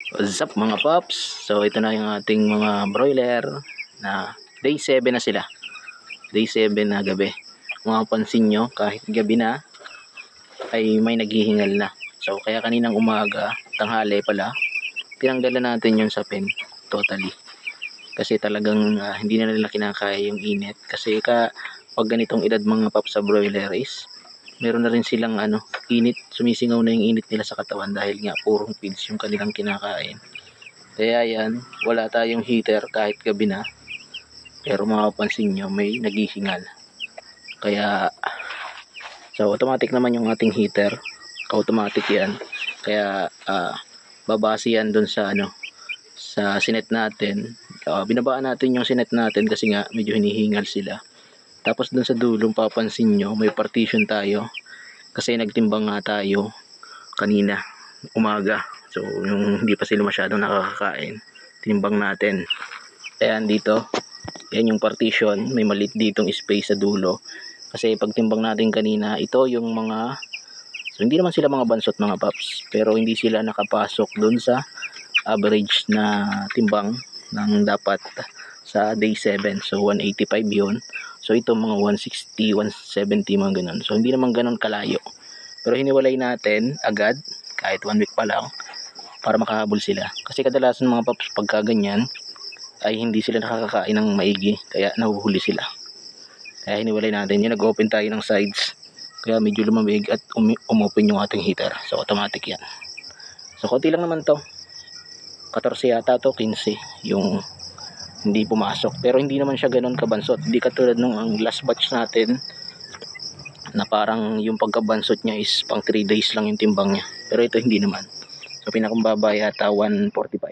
What's up mga paps? So ito na yung ating mga broiler na day 7 na sila. Day 7 na gabi. Kung mapapansin nyo, kahit gabi na ay may naghihingal na. So kaya kaninang umaga, tanghali pala, tinanggalan natin yung sapin totally. Kasi talagang hindi na nila kinakaya yung init. Kasi pag ganitong edad mga paps sa broiler is meron na rin silang init, sumisingaw na yung init nila sa katawan dahil nga purong feeds yung kanilang kinakain. Kaya yan, wala tayong heater kahit gabi na, pero mapapansin nyo may naghihingal. Kaya so automatic naman yung ating heater, automatic yan. Kaya babase yan dun sa sa sinet natin. Binabaan natin yung sinet natin kasi nga medyo hinihingal sila. Tapos dun sa dulong papansin nyo may partition tayo kasi nagtimbang nga tayo kanina umaga. So yung hindi pa sila masyadong nakakakain, tinimbang natin. Ayan dito, yan yung partition, may maliit ditong space sa dulo. Kasi pag timbang natin kanina, ito yung mga, so hindi naman sila mga bansot mga paps, pero hindi sila nakapasok dun sa average na timbang ng dapat sa day 7. So 185 yun. So ito mga 160, 170 mga ganun. So hindi naman ganun kalayo. Pero hiniwalay natin agad kahit 1 week pa lang para makahabol sila. Kasi kadalasan mga paps pagka ganyan ay hindi sila nakakakain ng maigi, kaya nahuhuli sila. Kaya hiniwalay natin. Yung nag-open tayo ng sides. Kaya medyo lumamig at umopen yung ating heater. So automatic yan. So konti lang naman to. 14 yata to, 15 yung hindi pumasok, pero hindi naman siya ganoon kabansot. Hindi katulad nung ang last batch natin na parang yung pagkabansot niya is pang 3 days lang yung timbang niya, pero ito hindi naman. So pinakambaba yata 145.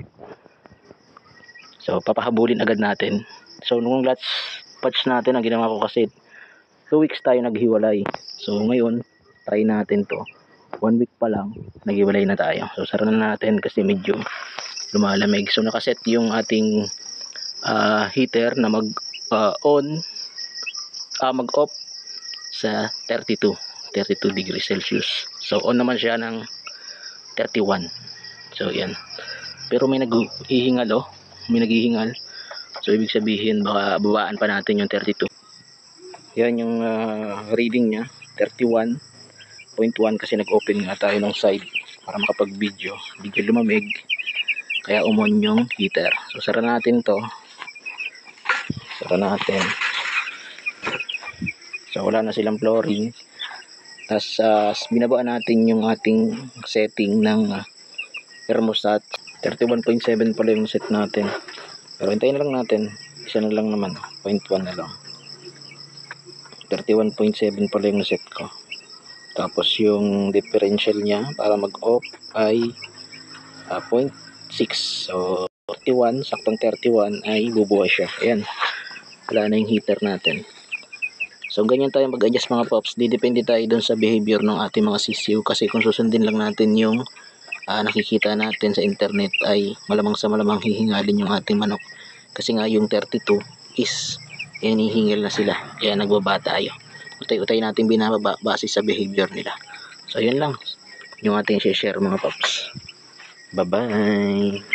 So papahabulin agad natin. So nung last batch natin ang ginawa ko kasi 2 weeks tayo naghiwalay. So ngayon try natin to 1 week pa lang naghiwalay na tayo. So sara na natin kasi medyo lumalamig. So nakaset yung ating heater na mag off sa 32 degrees Celsius. So on naman siya ng 31. So yan. Pero may naghihingal may naghihingal. So ibig sabihin baka babaan pa natin yung 32. Yan yung reading niya, 31.1 kasi nag-open nga tayo ng side para makapag-video. Medyo lumamig kaya umon yung heater. So sara natin to. Sara natin. So wala na silang flooring. Tapos binabaan natin yung ating setting ng thermostat. 31.7 pala yung set natin. Pero hintayin na lang natin. Isa na lang naman. 0.1 na lang. 31.7 pala yung set ko. Tapos yung differential niya para mag-off ay 0.6. So 31, saktong 31 ay bubuhay siya. Ayan. Wala na yung heater natin. So ganyan tayo mag-adjust mga pops. Didepende tayo dun sa behavior ng ating mga sisiw. Kasi kung susundin lang natin yung nakikita natin sa internet ay malamang sa malamang hihingalin yung ating manok. Kasi nga yung 32 is hinihingal na sila. Kaya nagbaba tayo. Utay-utay natin binababa base sa behavior nila. So yun lang yung ating share mga pops. Bye bye.